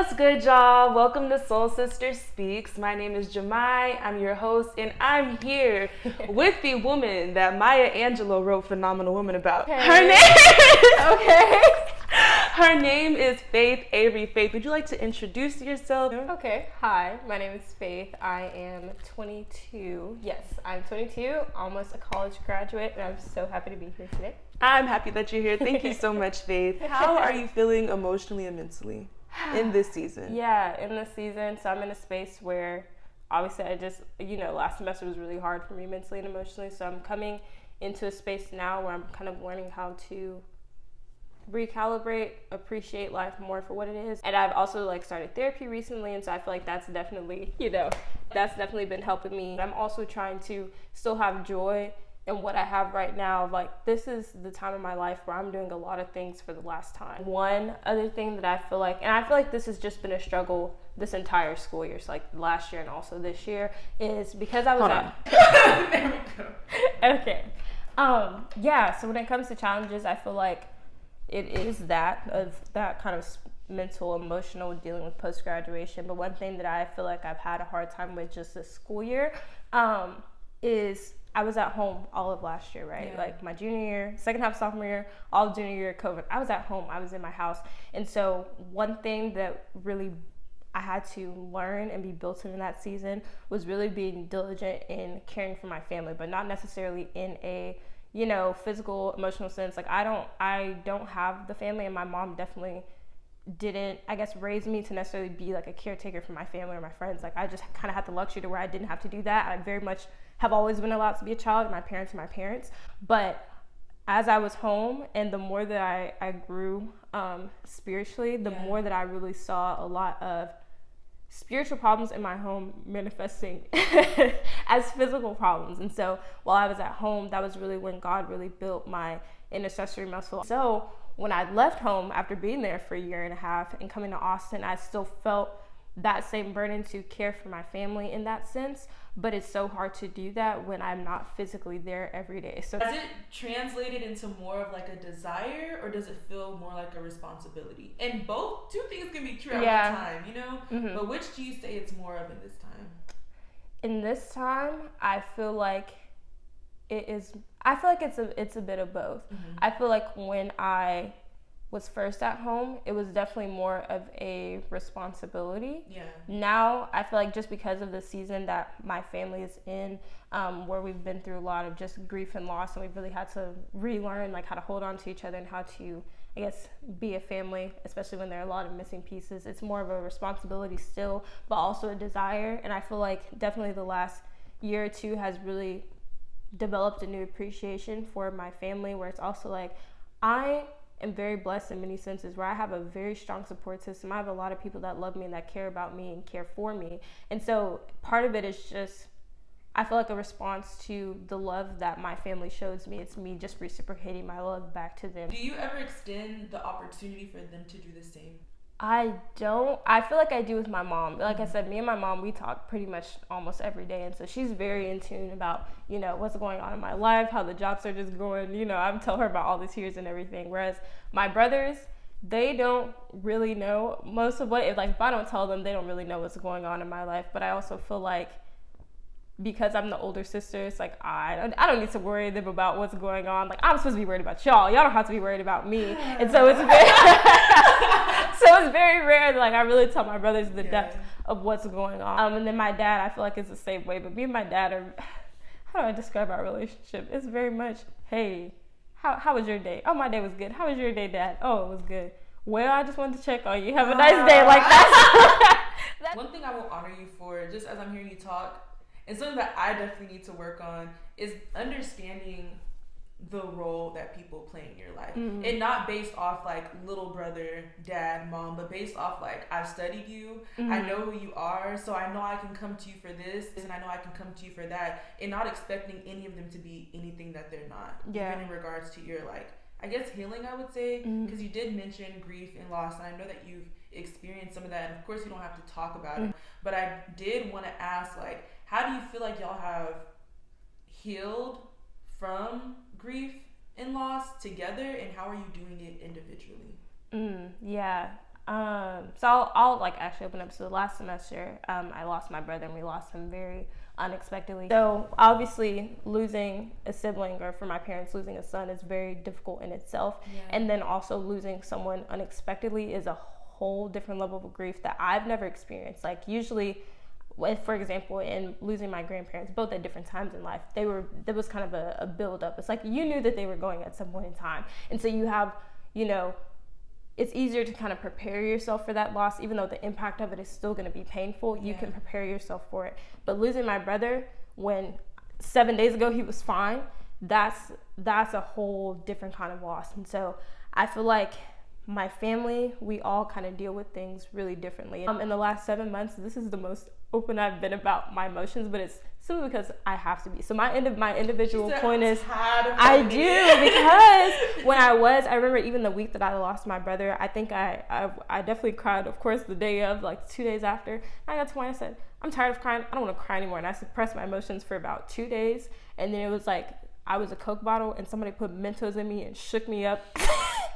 what's good, y'all? Welcome to Soul Sister Speaks. My name is JEMAI. I'm your host, and I'm here with the woman that Maya Angelou wrote Phenomenal Woman about. Okay. Her name is Faith Avery. Faith, would you like to introduce yourself? Okay. Hi, my name is Faith. I am 22. Yes, I'm 22, almost a college graduate, and I'm so happy to be here today. I'm happy that you're here. Thank you so much, Faith. How are you feeling emotionally and mentally in this season? Yeah, in this season, so I'm in a space where obviously last semester was really hard for me mentally and emotionally, so I'm coming into a space now where I'm kind of learning how to recalibrate, appreciate life more for what it is. And I've also started therapy recently, and so I feel like that's definitely been helping me. I'm also trying to still have joy in what I have right now. This is the time of my life where I'm doing a lot of things for the last time. One other thing that I feel like this has just been a struggle this entire school year, so last year and also this year, is because I was There we go. Okay. So when it comes to challenges, I feel like it is that kind of mental, emotional, dealing with post-graduation. But one thing that I feel like I've had a hard time with just this school year is I was at home all of last year, right? Yeah. My junior year, second half sophomore year, all of junior year, COVID. I was at home. I was in my house. And so one thing that really I had to learn and be built in that season was really being diligent in caring for my family, but not necessarily in a physical, emotional sense. I don't have the family, and my mom definitely didn't, raise me to necessarily be a caretaker for my family or my friends. I just kind of had the luxury to where I didn't have to do that. I very much have always been allowed to be a child, and my parents are my parents. But as I was home, and the more that I grew spiritually, the more that I really saw a lot of spiritual problems in my home manifesting as physical problems. And so while I was at home, that was really when God really built my intercessory muscle. So when I left home after being there for a year and a half and coming to Austin, I still felt that same burden to care for my family in that sense, but it's so hard to do that when I'm not physically there every day. So has it translated into more of a desire, or does it feel more like a responsibility? And both, two things can be true at one time, Mm-hmm. But which do you say it's more of in this time? In this time, I feel like it's a bit of both. Mm-hmm. I feel like when I was first at home, it was definitely more of a responsibility. Yeah. Now, I feel like just because of the season that my family is in, where we've been through a lot of just grief and loss, and we've really had to relearn how to hold on to each other and how to, be a family, especially when there are a lot of missing pieces. It's more of a responsibility still, but also a desire. And I feel like definitely the last year or two has really developed a new appreciation for my family, where it's also I am very blessed in many senses, where I have a very strong support system. I have a lot of people that love me and that care about me and care for me. And so part of it is just, I feel like a response to the love that my family shows me. It's me just reciprocating my love back to them. Do you ever extend the opportunity for them to do the same? I don't. I feel like I do with my mom. Like I said, me and my mom, we talk pretty much almost every day. And so she's very in tune about, what's going on in my life, how the job search is going. I tell her about all the tears and everything. Whereas my brothers, they don't really know most of what, if I don't tell them, they don't really know what's going on in my life. But I also feel like because I'm the older sister, it's I don't need to worry them about what's going on. I'm supposed to be worried about y'all. Y'all don't have to be worried about me. And so it's very rare that I really tell my brothers the depth of what's going on. And then my dad, I feel like it's the same way. But me and my dad are, how do I describe our relationship? It's very much, hey, how was your day? Oh, my day was good. How was your day, Dad? Oh, it was good. Well, I just wanted to check on you. Have a nice day. That's one thing I will honor you for, just as I'm hearing you talk, and something that I definitely need to work on, is understanding the role that people play in your life. Mm-hmm. And not based off little brother, dad, mom, but based off I've studied you, Mm-hmm. I know who you are, so I know I can come to you for this, and I know I can come to you for that, and not expecting any of them to be anything that they're not. Yeah. Even in regards to your healing, I would say, because you did mention grief and loss, and I know that you've experienced some of that, and of course you don't have to talk about it, but I did want to ask, how do you feel like y'all have healed from grief and loss together, and how are you doing it individually? Yeah, So I'll like actually open up. So last semester, I lost my brother, and we lost him very unexpectedly. So obviously losing a sibling, or for my parents losing a son, is very difficult in itself. Yeah. And then also losing someone unexpectedly is a whole different level of grief that I've never experienced. Like usually, for example, in losing my grandparents, both at different times in life, there was kind of a build up. It's like you knew that they were going at some point in time, and so you have, it's easier to kind of prepare yourself for that loss, even though the impact of it is still going to be painful. You can prepare yourself for it. But losing my brother when 7 days ago he was fine, that's a whole different kind of loss. And so I feel like my family, we all kind of deal with things really differently. In the last 7 months, this is the most open I've been about my emotions, but it's simply because I have to be. So my individual point is, I do, because when I remember even the week that I lost my brother, I think I definitely cried, of course, the day of, like 2 days after. I got to when I said, I'm tired of crying, I don't want to cry anymore. And I suppressed my emotions for about 2 days. And then it was like, I was a Coke bottle and somebody put Mentos in me and shook me up.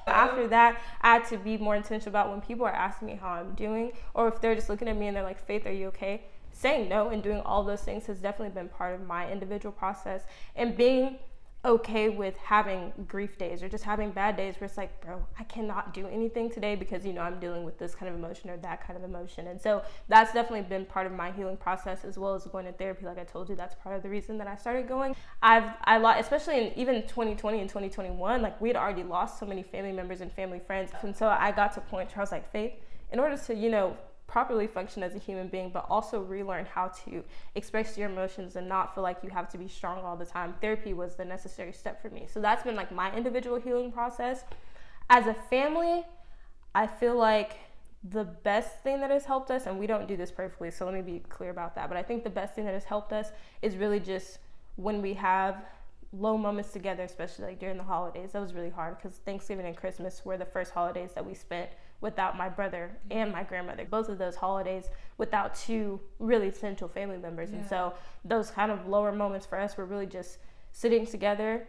After that, I had to be more intentional about when people are asking me how I'm doing, or if they're just looking at me and they're like, Faith, are you okay? Saying no and doing all those things has definitely been part of my individual process. And being okay with having grief days or just having bad days where it's like, bro, I cannot do anything today because, I'm dealing with this kind of emotion or that kind of emotion. And so that's definitely been part of my healing process, as well as going to therapy. Like I told you, that's part of the reason that I started going. Especially in even 2020 and 2021, like we had already lost so many family members and family friends. And so I got to a point where I was like, Faith, in order to, properly function as a human being, but also relearn how to express your emotions and not feel like you have to be strong all the time, therapy was the necessary step for me. So that's been like my individual healing process. As a family, I feel like the best thing that has helped us, and we don't do this perfectly, so let me be clear about that, but I think the best thing that has helped us is really just when we have low moments together, especially like during the holidays. That was really hard because Thanksgiving and Christmas were the first holidays that we spent without my brother and my grandmother. Both of those holidays without two really essential family members. Yeah. And so those kind of lower moments for us were really just sitting together,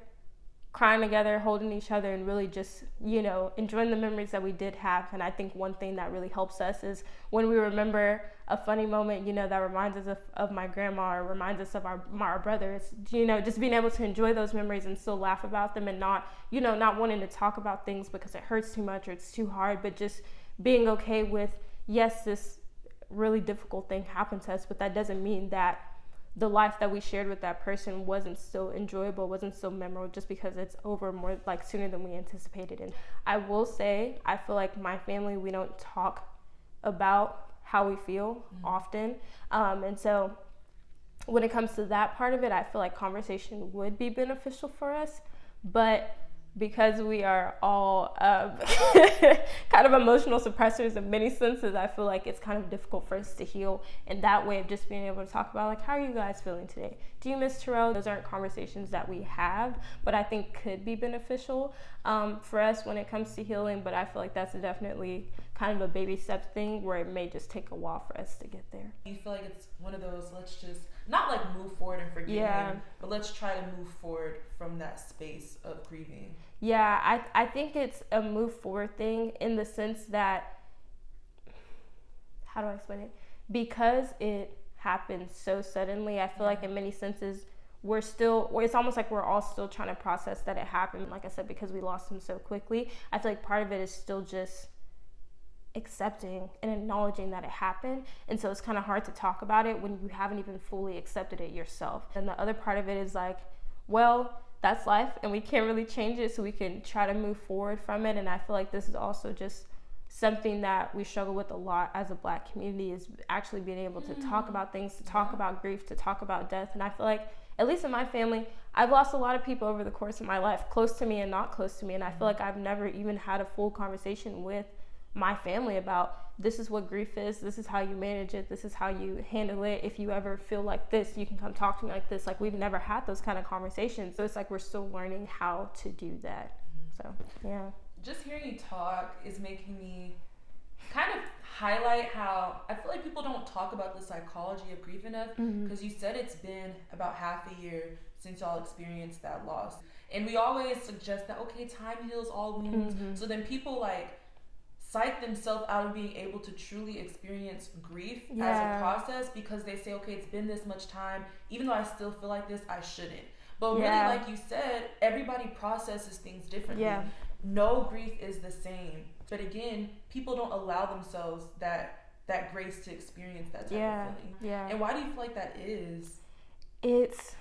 crying together, holding each other, and really just, enjoying the memories that we did have. And I think one thing that really helps us is when we remember a funny moment, that reminds us of my grandma or reminds us of our brother. It's, just being able to enjoy those memories and still laugh about them and not wanting to talk about things because it hurts too much or it's too hard, but just being okay with, yes, this really difficult thing happened to us, but that doesn't mean that the life that we shared with that person wasn't still enjoyable, wasn't still memorable, just because it's over more like sooner than we anticipated. And I will say, I feel like my family, we don't talk about how we feel often. And so when it comes to that part of it, I feel like conversation would be beneficial for us, but because we are all kind of emotional suppressors in many senses, I feel like it's kind of difficult for us to heal in that way of just being able to talk about, like, how are you guys feeling today? Do you miss Terrell? Those aren't conversations that we have, but I think could be beneficial for us when it comes to healing. But I feel like that's definitely kind of a baby step thing where it may just take a while for us to get there. You feel like it's one of those, let's just not like move forward and forgive him, but let's try to move forward from that space of grieving. Yeah, I think it's a move forward thing in the sense that, how do I explain it? Because it happened so suddenly, I feel like in many senses it's almost like we're all still trying to process that it happened. Like I said, because we lost him so quickly, I feel like part of it is still just accepting and acknowledging that it happened. And so it's kind of hard to talk about it when you haven't even fully accepted it yourself. And the other part of it is like, well, that's life and we can't really change it, so we can try to move forward from it. And I feel like this is also just something that we struggle with a lot as a Black community, is actually being able to talk about things, to talk about grief, to talk about death. And I feel like, at least in my family, I've lost a lot of people over the course of my life, close to me and not close to me. And I feel like I've never even had a full conversation with my family about, this is what grief is, this is how you manage it, this is how you handle it. If you ever feel like this, you can come talk to me like this. Like, we've never had those kind of conversations. So it's like we're still learning how to do that. So, yeah. Just hearing you talk is making me kind of highlight how I feel like people don't talk about the psychology of grief enough, because you said it's been about half a year since y'all experienced that loss. And we always suggest that, okay, time heals all wounds. So then people like psych themselves out of being able to truly experience grief as a process, because they say, okay, it's been this much time, even though I still feel like this, I shouldn't. But really, like you said, everybody processes things differently. No grief is the same. But again, people don't allow themselves that grace to experience that type of feeling. And why do you feel like that is? It's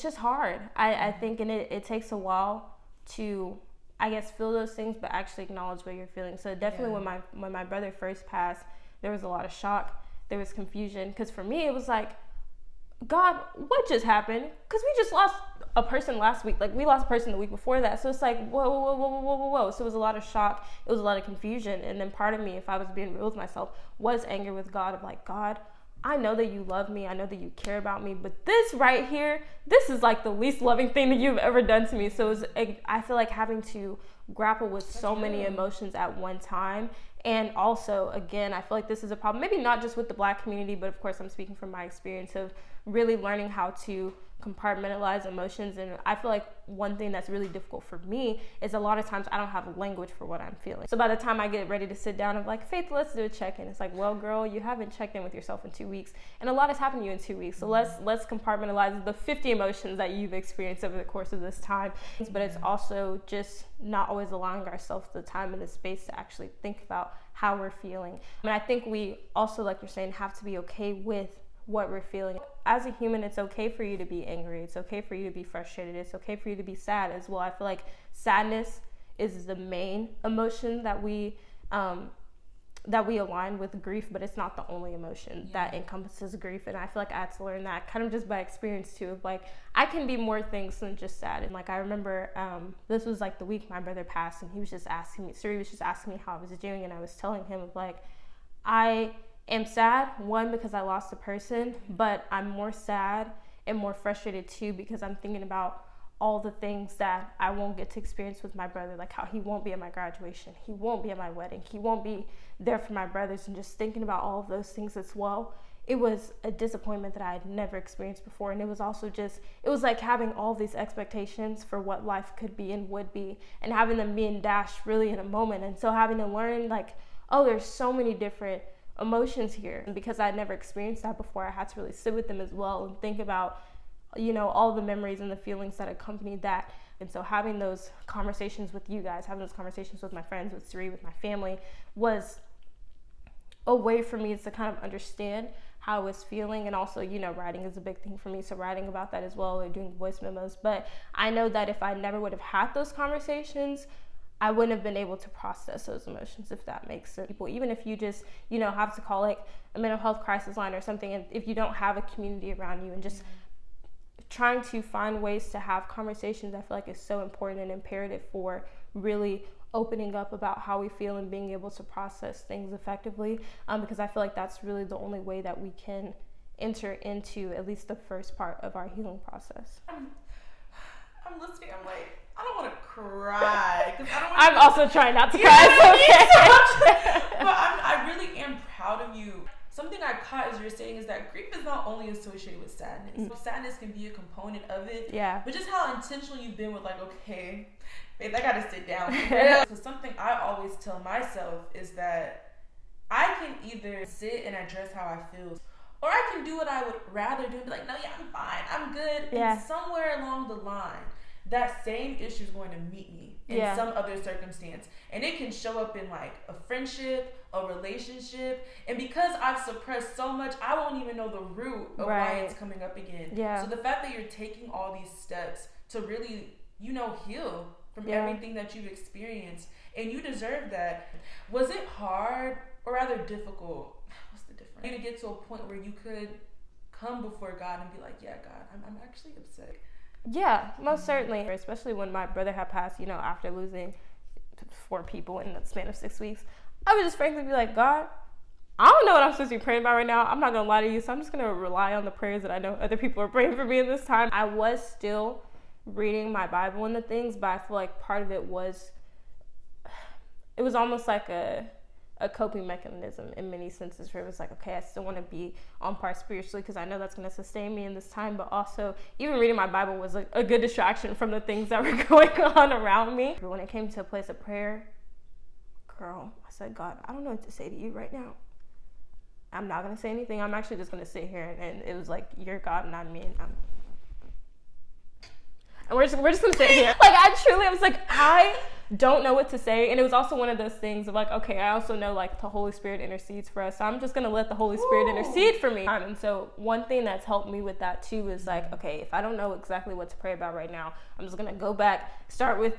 just hard. I think, and it takes a while to, I guess, feel those things, but actually acknowledge what you're feeling. So definitely when my brother first passed, there was a lot of shock. There was confusion. Because for me, it was like, God, what just happened? Because we just lost a person last week. Like, we lost a person the week before that. So it's like, whoa. So it was a lot of shock. It was a lot of confusion. And then part of me, if I was being real with myself, was anger with God of like, God, I know that you love me. I know that you care about me. But this right here, this is like the least loving thing that you've ever done to me. So I feel like having to grapple with so many emotions at one time. And also, again, I feel like this is a problem, maybe not just with the Black community, but of course I'm speaking from my experience of really learning how to compartmentalize emotions. And I feel like one thing that's really difficult for me is a lot of times I don't have language for what I'm feeling. So by the time I get ready to sit down, I'm like, Faith, let's do a check-in. It's like, well, girl, you haven't checked in with yourself in 2 weeks, and a lot has happened to you in 2 weeks. So let's compartmentalize the 50 emotions that you've experienced over the course of this time. But it's also just not always allowing ourselves the time and the space to actually think about how we're feeling. And I think we also, like you're saying, have to be okay with what we're feeling. As a human, it's okay for you to be angry. It's okay for you to be frustrated. It's okay for you to be sad as well. I feel like sadness is the main emotion that we align with grief, but it's not the only emotion that encompasses grief. And I feel like I had to learn that kind of just by experience too, of like, I can be more things than just sad. And like, I remember this was like the week my brother passed, and he was just asking me how I was doing, and I was telling him of like, I am sad, one, because I lost a person, but I'm more sad and more frustrated too because I'm thinking about all the things that I won't get to experience with my brother, like how he won't be at my graduation, he won't be at my wedding, he won't be there for my brothers, and just thinking about all of those things as well. It was a disappointment that I had never experienced before, and it was also just, it was like having all these expectations for what life could be and would be, and having them being dashed really in a moment. And so having to learn like, oh, there's so many different emotions here. And because I'd never experienced that before, I had to really sit with them as well and think about, you know, all the memories and the feelings that accompanied that. And so having those conversations with you guys, having those conversations with my friends, with Siri, with my family, was a way for me to kind of understand how I was feeling. And also, you know, writing is a big thing for me, so writing about that as well, or doing voice memos. But I know that if I never would have had those conversations, I wouldn't have been able to process those emotions, if that makes sense. People, even if you just, you know, have to call like a mental health crisis line or something, and if you don't have a community around you, and just trying to find ways to have conversations, I feel like is so important and imperative for really opening up about how we feel and being able to process things effectively, because I feel like that's really the only way that we can enter into at least the first part of our healing process. I'm listening, I'm like, I don't want to cry. I'm also trying not to cry. It's okay. But I really am proud of you. Something I caught as you're saying is that grief is not only associated with sadness. Mm-hmm. Sadness can be a component of it. Yeah. But just how intentional you've been with like, okay, babe, I gotta sit down. So something I always tell myself is that I can either sit and address how I feel, or I can do what I would rather do and be like, no, yeah, I'm fine, I'm good. Yeah. And somewhere along the line, that same issue is going to meet me in some other circumstance. And it can show up in like a friendship, a relationship. And because I've suppressed so much, I won't even know the root of why it's coming up again. Yeah. So the fact that you're taking all these steps to really, you know, heal from everything that you've experienced, and you deserve that. Was it hard or rather difficult? What's the difference? To get to a point where you could come before God and be like, yeah, God, I'm actually upset. Yeah, most certainly. Especially when my brother had passed, you know, after losing 4 people in the span of 6 weeks, I would just frankly be like, God, I don't know what I'm supposed to be praying about right now. I'm not going to lie to you, so I'm just going to rely on the prayers that I know other people are praying for me in this time. I was still reading my Bible and the things, but I feel like part of it was almost like a coping mechanism in many senses, where it was like, okay, I still want to be on par spiritually because I know that's going to sustain me in this time, but also even reading my Bible was a good distraction from the things that were going on around me. But when it came to a place of prayer, girl, I said, God, I don't know what to say to you right now. I'm not going to say anything. I'm actually just going to sit here. And it was like, you're God, not me. And we're just going to sit here. Like, I was like, I don't know what to say. And it was also one of those things of like, okay, I also know like the Holy Spirit intercedes for us. So I'm just going to let the Holy Spirit intercede for me. And so one thing that's helped me with that too is like, okay, if I don't know exactly what to pray about right now, I'm just going to go back, start with,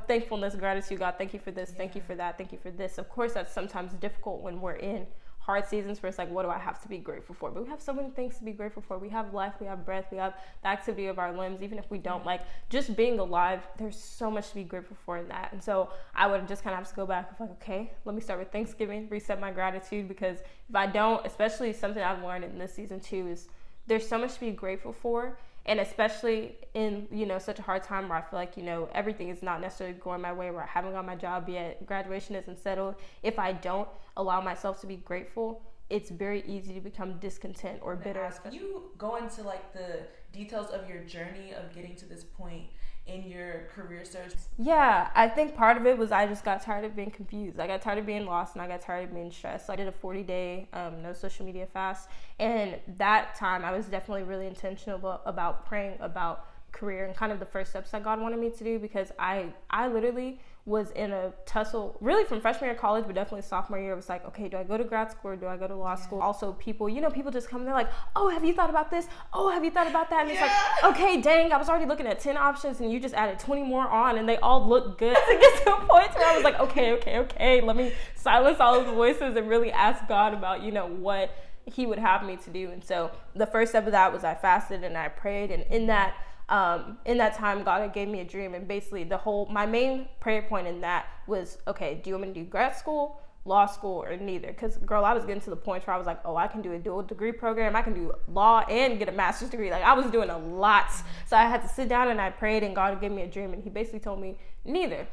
thankfulness, gratitude. God, thank you for this. Thank you for that. Thank you for this. Of course, that's sometimes difficult when we're in hard seasons where it's like, what do I have to be grateful for? But we have so many things to be grateful for. We have life, we have breath, we have the activity of our limbs. Even if we don't, like, just being alive, there's so much to be grateful for in that. And so I would just kind of have to go back and like, okay, let me start with Thanksgiving, reset my gratitude, because if I don't, especially something I've learned in this season too, is there's so much to be grateful for. And especially in, such a hard time where I feel like, everything is not necessarily going my way, where I haven't got my job yet, graduation isn't settled. If I don't allow myself to be grateful, it's very easy to become discontent or bitter. Can you go into like the details of your journey of getting to this point in your career search? Yeah, I think part of it was I just got tired of being confused. I got tired of being lost, and I got tired of being stressed. So I did a 40-day no social media fast, and that time I was definitely really intentional about praying about career and kind of the first steps that God wanted me to do, because I literally was in a tussle really from freshman year of college, but definitely sophomore year. It was like, okay, do I go to grad school or do I go to law school? Also, people just come and they're like, oh, have you thought about this? Oh, have you thought about that? And it's like, okay, dang, I was already looking at 10 options and you just added 20 more on and they all look good. To get to a point where I was like, okay, let me silence all of the voices and really ask God about, what he would have me to do. And so the first step of that was I fasted and I prayed, and in that time, God gave me a dream, and basically my main prayer point in that was, okay, do you want me to do grad school, law school, or neither? Because, girl, I was getting to the point where I was like, oh, I can do a dual degree program. I can do law and get a master's degree. Like, I was doing a lot. So I had to sit down and I prayed, and God gave me a dream, and he basically told me, neither.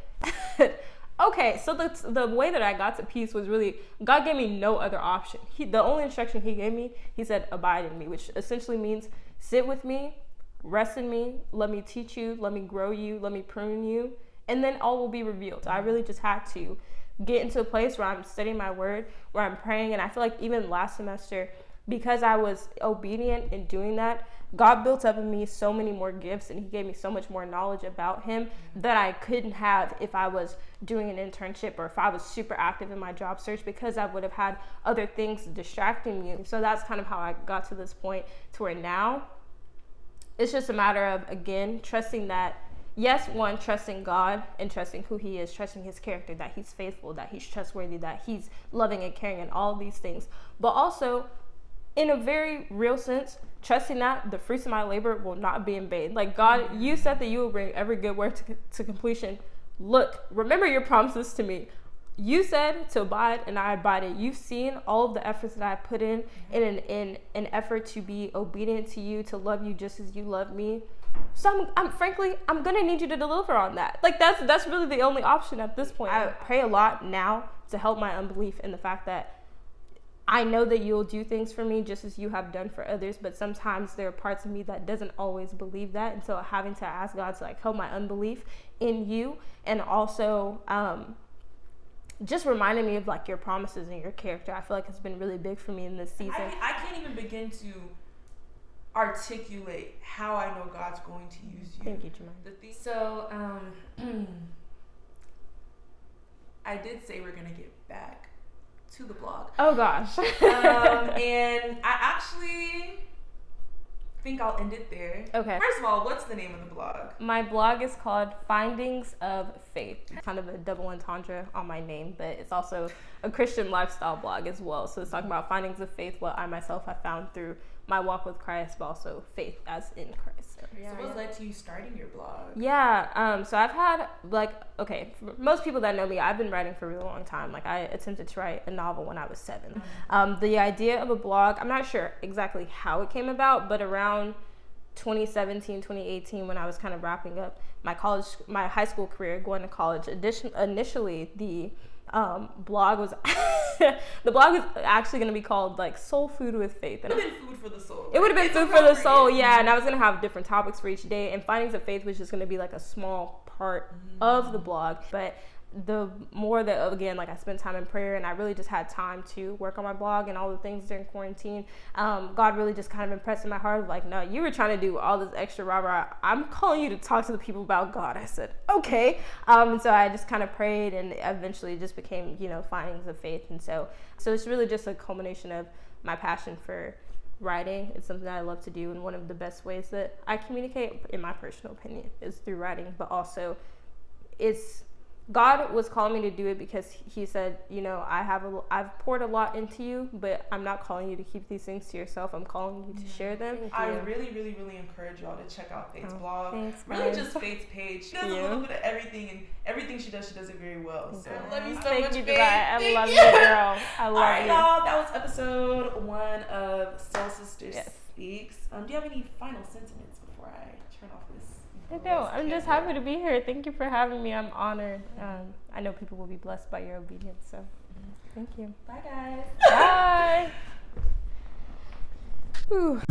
Okay, so the way that I got to peace was really, God gave me no other option. The only instruction he gave me, he said, abide in me, which essentially means sit with me, rest in me, let me teach you, let me grow you, let me prune you, and then all will be revealed. I really just had to get into a place where I'm studying my word, where I'm praying. And I feel like even last semester, because I was obedient in doing that, God built up in me so many more gifts, and he gave me so much more knowledge about him that I couldn't have if I was doing an internship or if I was super active in my job search, because I would have had other things distracting me. So that's kind of how I got to this point to where now it's just a matter of, again, trusting that, yes, one, trusting God and trusting who he is, trusting his character, that he's faithful, that he's trustworthy, that he's loving and caring, and all of these things. But also, in a very real sense, trusting that the fruits of my labor will not be in vain. Like, God, you said that you will bring every good work to completion. Look, remember your promises to me. You said to abide, and I abided. You've seen all of the efforts that I put in an effort to be obedient to you, to love you just as you love me. So I'm gonna need you to deliver on that. Like, that's really the only option at this point. I pray a lot now to help my unbelief in the fact that I know that you'll do things for me just as you have done for others, but sometimes there are parts of me that doesn't always believe that. And so having to ask God to help my unbelief in you, and also just reminding me of your promises and your character, I feel like it's been really big for me in this season. I can't even begin to articulate how I know God's going to use you. Thank you, JEMAI. So I did say we're gonna get back to the blog. Oh gosh. And I actually think I'll end it there. Okay. First of all, what's the name of the blog? My blog is called Findings of Faith. Kind of a double entendre on my name, but it's also a Christian lifestyle blog as well. So it's talking about findings of faith, what I myself have found through my walk with Christ, but also faith as in Christ. So what led to you starting your blog? Yeah, so I've had, for most people that know me, I've been writing for a really long time. I attempted to write a novel when I was 7. The idea of a blog, I'm not sure exactly how it came about, but around 2017, 2018, when I was kind of wrapping up my high school career, going to college, initially the blog was actually going to be called Soul Food with Faith. It would have been food for the soul. It would have been food for the soul, yeah. And I was going to have different topics for each day, and Findings of Faith was just going to be a small part of the blog. But the more that, again, like I spent time in prayer and I really just had time to work on my blog and all the things during quarantine, God really just kind of impressed in my heart, like, no, you were trying to do all this extra rah-rah. I'm calling you to talk to the people about God. I said, okay. And so I just kind of prayed, and eventually it just became, findings of faith. And so it's really just a culmination of my passion for writing. It's something that I love to do, and one of the best ways that I communicate, in my personal opinion, is through writing. But also God was calling me to do it because he said, I've poured a lot into you, but I'm not calling you to keep these things to yourself. I'm calling you to share them. I really, really, really encourage y'all to check out Faith's blog. Thanks, really just Faith's page. She does a little bit of everything, and everything she does it very well. So I love you so much, Faith. I love you, girl. I love you. All right, y'all. That was episode 1 of Soul Sisters Speaks. Do you have any final sentiments before I turn off this? I don't. I'm just happy to be here. Thank you for having me. I'm honored. I know people will be blessed by your obedience, so thank you. Bye, guys. Bye. Ooh.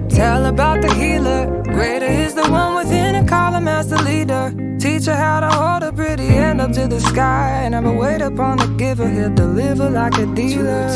Tell about the healer. Greater is the one within and call him as the leader. Teach her how to hold a pretty hand up to the sky. Never wait upon the giver. He'll deliver like a dealer.